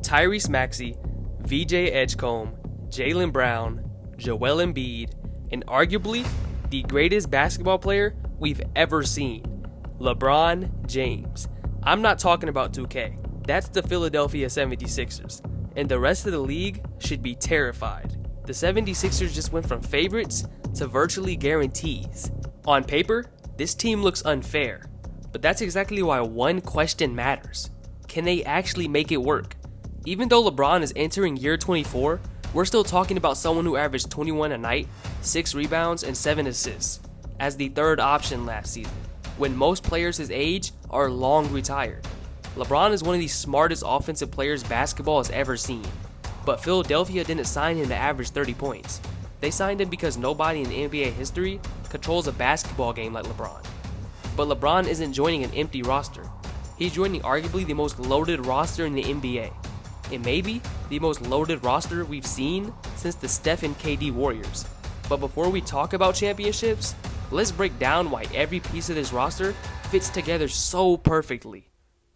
Tyrese Maxey, VJ Edgecombe, Jaylen Brown, Joel Embiid, and arguably the greatest basketball player we've ever seen, LeBron James. I'm not talking about 2K. That's the Philadelphia 76ers, and the rest of the league should be terrified. The 76ers just went from favorites to virtually guarantees. On paper, this team looks unfair, but that's exactly why one question matters. Can they actually make it work? Even though LeBron is entering year 24, we're still talking about someone who averaged 21 a night, 6 rebounds, and 7 assists as the third option last season, when most players his age are long retired. LeBron is one of the smartest offensive players basketball has ever seen, but Philadelphia didn't sign him to average 30 points. They signed him because nobody in NBA history controls a basketball game like LeBron. But LeBron isn't joining an empty roster. He's joining arguably the most loaded roster in the NBA, and maybe the most loaded roster we've seen since the Steph and KD Warriors. But before we talk about championships, let's break down why every piece of this roster fits together so perfectly.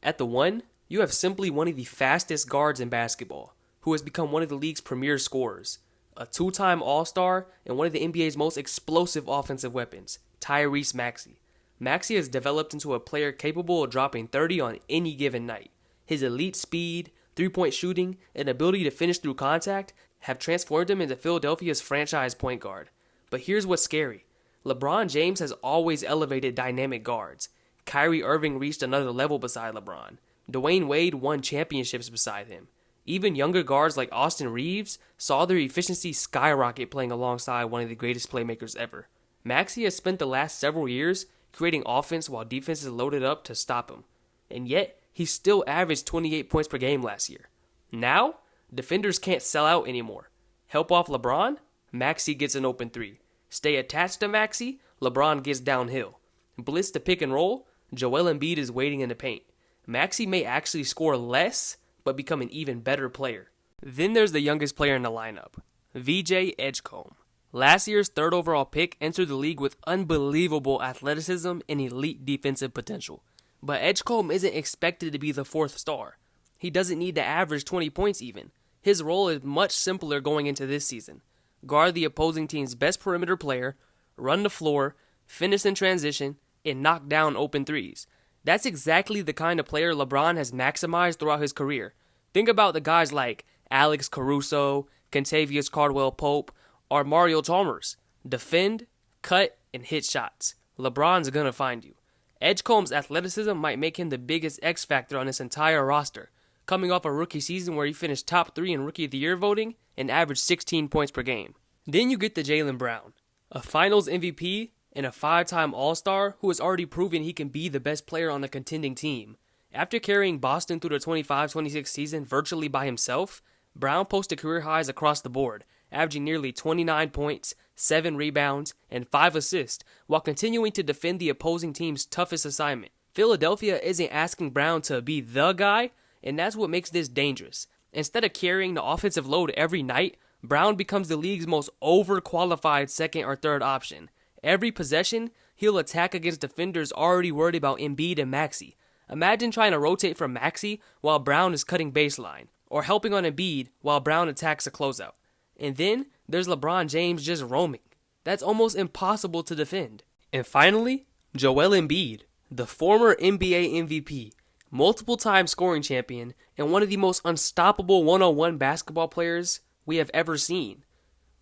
At the 1, you have simply one of the fastest guards in basketball, who has become one of the league's premier scorers, a 2-time All-Star and one of the NBA's most explosive offensive weapons, Tyrese Maxey. Maxey has developed into a player capable of dropping 30 on any given night. His elite speed, 3-point shooting, and ability to finish through contact have transformed him into Philadelphia's franchise point guard. But here's what's scary. LeBron James has always elevated dynamic guards. Kyrie Irving reached another level beside LeBron. Dwayne Wade won championships beside him. Even younger guards like Austin Reeves saw their efficiency skyrocket playing alongside one of the greatest playmakers ever. Maxey has spent the last several years creating offense while defenses loaded up to stop him. And yet, he still averaged 28 points per game last year. Now, defenders can't sell out anymore. Help off LeBron? Maxey gets an open 3. Stay attached to Maxey? LeBron gets downhill. Blitz to pick and roll? Joel Embiid is waiting in the paint. Maxey may actually score less, but become an even better player. Then there's the youngest player in the lineup, VJ Edgecombe. Last year's 3rd overall pick entered the league with unbelievable athleticism and elite defensive potential. But Edgecombe isn't expected to be the 4th star. He doesn't need to average 20 points even. His role is much simpler going into this season. Guard the opposing team's best perimeter player, run the floor, finish in transition, and knock down open 3s. That's exactly the kind of player LeBron has maximized throughout his career. Think about the guys like Alex Caruso, Kentavious Caldwell-Pope, or Mario Chalmers. Defend, cut, and hit shots. LeBron's gonna find you. Edgecombe's athleticism might make him the biggest X factor on this entire roster, coming off a rookie season where he finished top 3 in Rookie of the Year voting and averaged 16 points per game. Then you get to Jaylen Brown, a Finals MVP and a 5-time All-Star who has already proven he can be the best player on a contending team. After carrying Boston through the 25-26 season virtually by himself, Brown posted career highs across the board, averaging nearly 29 points, 7 rebounds, and 5 assists, while continuing to defend the opposing team's toughest assignment. Philadelphia isn't asking Brown to be the guy, and that's what makes this dangerous. Instead of carrying the offensive load every night, Brown becomes the league's most overqualified 2nd or 3rd option. Every possession, he'll attack against defenders already worried about Embiid and Maxey. Imagine trying to rotate from Maxey while Brown is cutting baseline, or helping on Embiid while Brown attacks a closeout. And then, there's LeBron James just roaming. That's almost impossible to defend. And finally, Joel Embiid, the former NBA MVP, multiple-time scoring champion, and one of the most unstoppable one-on-one basketball players we have ever seen.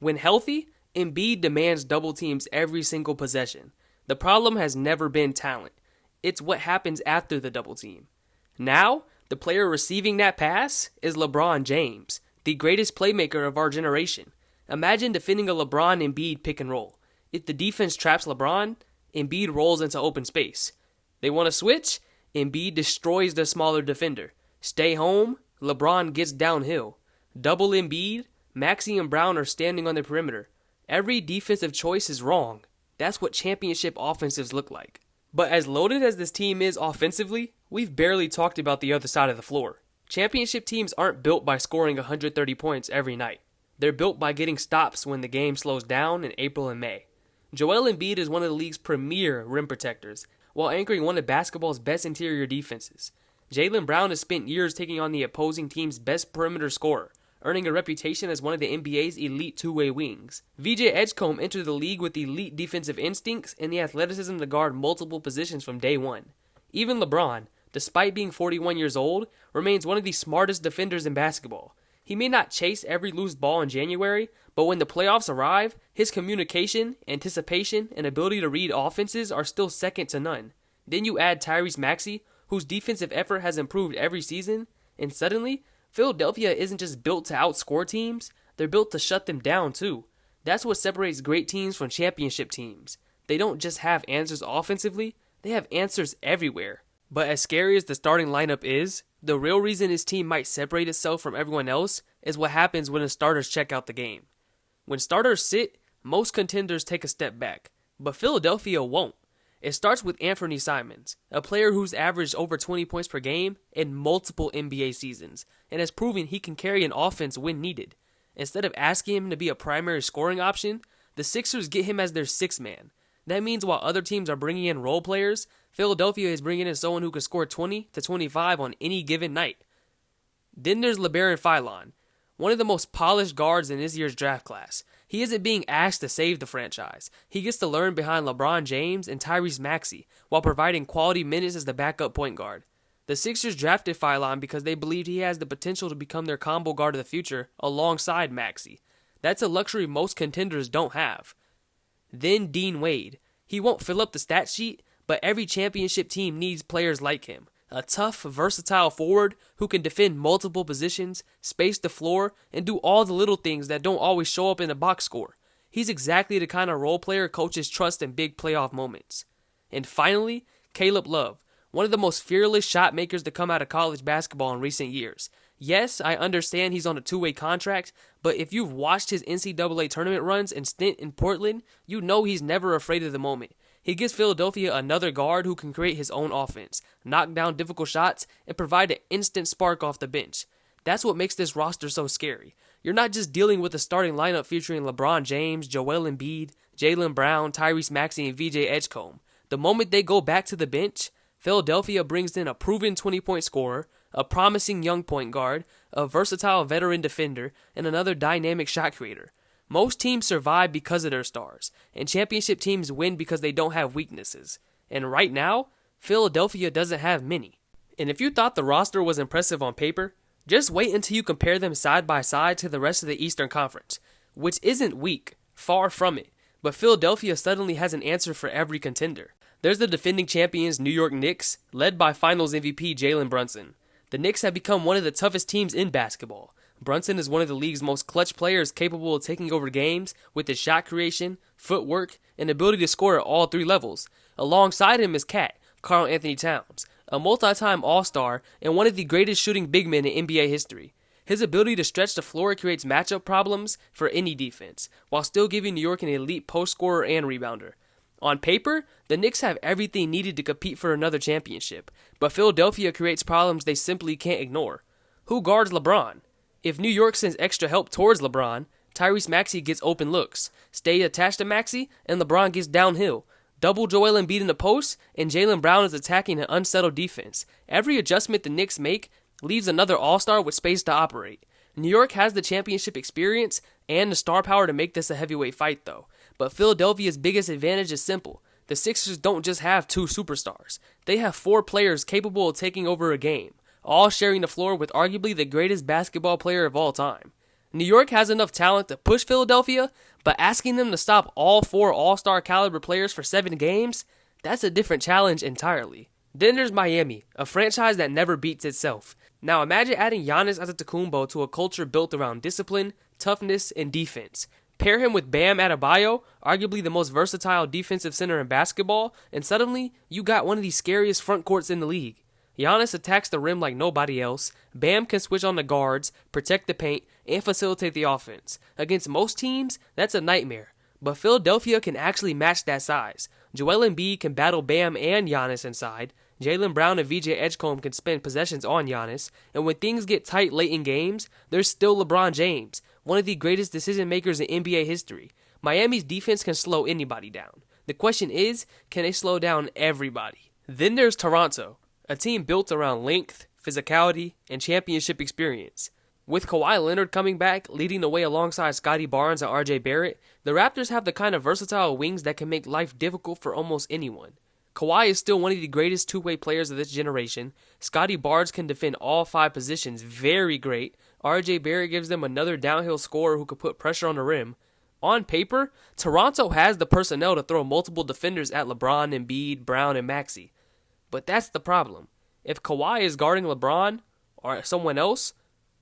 When healthy, Embiid demands double teams every single possession. The problem has never been talent. It's what happens after the double team. Now, the player receiving that pass is LeBron James, the greatest playmaker of our generation. Imagine defending a LeBron Embiid pick and roll. If the defense traps LeBron, Embiid rolls into open space. They want to switch? Embiid destroys the smaller defender. Stay home? LeBron gets downhill. Double Embiid? Maxey and Brown are standing on the perimeter. Every defensive choice is wrong. That's what championship offensives look like. But as loaded as this team is offensively, we've barely talked about the other side of the floor. Championship teams aren't built by scoring 130 points every night. They're built by getting stops when the game slows down in April and May. Joel Embiid is one of the league's premier rim protectors, while anchoring one of basketball's best interior defenses. Jaylen Brown has spent years taking on the opposing team's best perimeter scorer, earning a reputation as one of the NBA's elite two-way wings. VJ Edgecombe entered the league with elite defensive instincts and the athleticism to guard multiple positions from day one. Even LeBron, despite being 41 years old, remains one of the smartest defenders in basketball. He may not chase every loose ball in January, but when the playoffs arrive, his communication, anticipation, and ability to read offenses are still second to none. Then you add Tyrese Maxey, whose defensive effort has improved every season, and suddenly, Philadelphia isn't just built to outscore teams, they're built to shut them down too. That's what separates great teams from championship teams. They don't just have answers offensively, they have answers everywhere. But as scary as the starting lineup is, the real reason his team might separate itself from everyone else is what happens when the starters check out the game. When starters sit, most contenders take a step back, but Philadelphia won't. It starts with Anthony Simons, a player who's averaged over 20 points per game in multiple NBA seasons, and has proven he can carry an offense when needed. Instead of asking him to be a primary scoring option, the Sixers get him as their sixth man. That means while other teams are bringing in role players, Philadelphia is bringing in someone who can score 20 to 25 on any given night. Then there's LeBron, one of the most polished guards in this year's draft class. He isn't being asked to save the franchise. He gets to learn behind LeBron James and Tyrese Maxey while providing quality minutes as the backup point guard. The Sixers drafted Philon because they believed he has the potential to become their combo guard of the future alongside Maxey. That's a luxury most contenders don't have. Then Dean Wade. He won't fill up the stat sheet, but every championship team needs players like him. A tough, versatile forward who can defend multiple positions, space the floor, and do all the little things that don't always show up in the box score. He's exactly the kind of role player coaches trust in big playoff moments. And finally, Caleb Love, one of the most fearless shot makers to come out of college basketball in recent years. Yes, I understand he's on a two-way contract, but if you've watched his NCAA tournament runs and stint in Portland, you know he's never afraid of the moment. He gives Philadelphia another guard who can create his own offense, knock down difficult shots, and provide an instant spark off the bench. That's what makes this roster so scary. You're not just dealing with a starting lineup featuring LeBron James, Joel Embiid, Jaylen Brown, Tyrese Maxey, and VJ Edgecombe. The moment they go back to the bench, Philadelphia brings in a proven 20-point scorer, a promising young point guard, a versatile veteran defender, and another dynamic shot creator. Most teams survive because of their stars, and championship teams win because they don't have weaknesses. And right now, Philadelphia doesn't have many. And if you thought the roster was impressive on paper, just wait until you compare them side by side to the rest of the Eastern Conference, which isn't weak, far from it, but Philadelphia suddenly has an answer for every contender. There's the defending champions New York Knicks, led by Finals MVP Jalen Brunson. The Knicks have become one of the toughest teams in basketball. Brunson is one of the league's most clutch players capable of taking over games with his shot creation, footwork, and ability to score at all three levels. Alongside him is Cat, Karl Anthony Towns, a multi-time All-Star and one of the greatest shooting big men in NBA history. His ability to stretch the floor creates matchup problems for any defense, while still giving New York an elite post scorer and rebounder. On paper, the Knicks have everything needed to compete for another championship, but Philadelphia creates problems they simply can't ignore. Who guards LeBron? If New York sends extra help towards LeBron, Tyrese Maxey gets open looks. Stay attached to Maxey, and LeBron gets downhill. Double Joel Embiid in the post, and Jaylen Brown is attacking an unsettled defense. Every adjustment the Knicks make leaves another all-star with space to operate. New York has the championship experience and the star power to make this a heavyweight fight, though. But Philadelphia's biggest advantage is simple. The Sixers don't just have two superstars. They have four players capable of taking over a game, all sharing the floor with arguably the greatest basketball player of all time. New York has enough talent to push Philadelphia, but asking them to stop all four all-star caliber players for 7 games, that's a different challenge entirely. Then there's Miami, a franchise that never beats itself. Now imagine adding Giannis Antetokounmpo to a culture built around discipline, toughness, and defense. Pair him with Bam Adebayo, arguably the most versatile defensive center in basketball, and suddenly you got one of the scariest front courts in the league. Giannis attacks the rim like nobody else. Bam can switch on the guards, protect the paint, and facilitate the offense. Against most teams, that's a nightmare. But Philadelphia can actually match that size. Joel Embiid can battle Bam and Giannis inside. Jaylen Brown and VJ Edgecombe can spend possessions on Giannis. And when things get tight late in games, there's still LeBron James, one of the greatest decision makers in NBA history. Miami's defense can slow anybody down. The question is, can they slow down everybody? Then there's Toronto, A team built around length, physicality, and championship experience. With Kawhi Leonard coming back, leading the way alongside Scottie Barnes and RJ Barrett, the Raptors have the kind of versatile wings that can make life difficult for almost anyone. Kawhi is still one of the greatest two-way players of this generation. Scottie Barnes can defend all 5 positions very great. RJ Barrett gives them another downhill scorer who could put pressure on the rim. On paper, Toronto has the personnel to throw multiple defenders at LeBron, Embiid, Brown, and Maxey. But that's the problem. If Kawhi is guarding LeBron or someone else,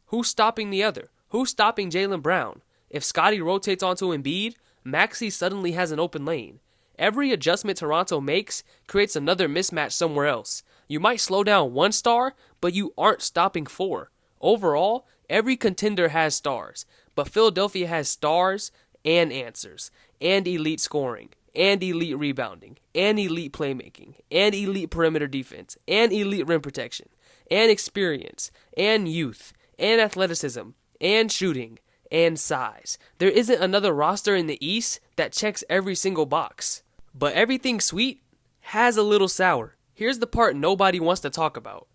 who's stopping the other? Who's stopping Jaylen Brown? If Scottie rotates onto Embiid, Maxey suddenly has an open lane. Every adjustment Toronto makes creates another mismatch somewhere else. You might slow down one star, but you aren't stopping 4. Overall, every contender has stars, but Philadelphia has stars and answers, and elite scoring, and elite rebounding, and elite playmaking, and elite perimeter defense, and elite rim protection, and experience, and youth, and athleticism, and shooting, and size. There isn't another roster in the East that checks every single box. But everything sweet has a little sour. Here's the part nobody wants to talk about.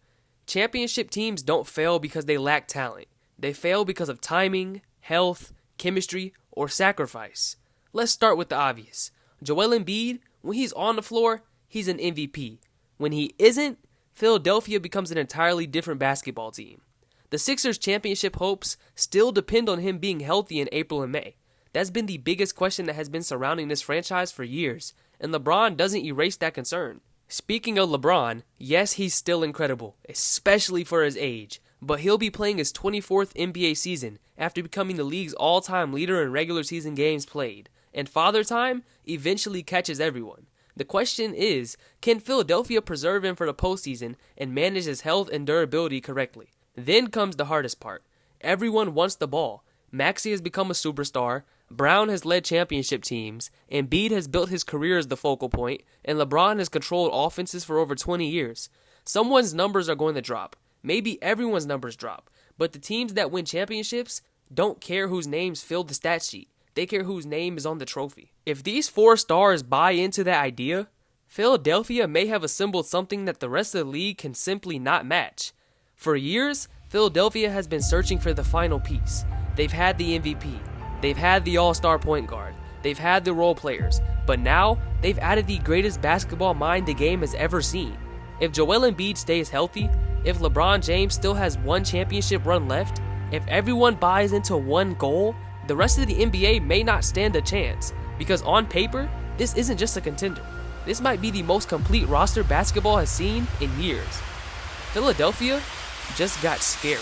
Championship teams don't fail because they lack talent. They fail because of timing, health, chemistry, or sacrifice. Let's start with the obvious. Joel Embiid, when he's on the floor, he's an MVP. When he isn't, Philadelphia becomes an entirely different basketball team. The Sixers' championship hopes still depend on him being healthy in April and May. That's been the biggest question that has been surrounding this franchise for years, and LeBron doesn't erase that concern. Speaking of LeBron, yes, he's still incredible, especially for his age, but he'll be playing his 24th NBA season after becoming the league's all-time leader in regular season games played, and Father Time eventually catches everyone. The question is, can Philadelphia preserve him for the postseason and manage his health and durability correctly? Then comes the hardest part. Everyone wants the ball. Maxey has become a superstar, Brown has led championship teams, Embiid has built his career as the focal point, and LeBron has controlled offenses for over 20 years. Someone's numbers are going to drop. Maybe everyone's numbers drop. But the teams that win championships don't care whose names fill the stat sheet. They care whose name is on the trophy. If these 4 stars buy into that idea, Philadelphia may have assembled something that the rest of the league can simply not match. For years, Philadelphia has been searching for the final piece. They've had the MVP. They've had the all-star point guard. They've had the role players. But now, they've added the greatest basketball mind the game has ever seen. If Joel Embiid stays healthy, if LeBron James still has one championship run left, if everyone buys into one goal, the rest of the NBA may not stand a chance. Because on paper, this isn't just a contender. This might be the most complete roster basketball has seen in years. Philadelphia just got scary.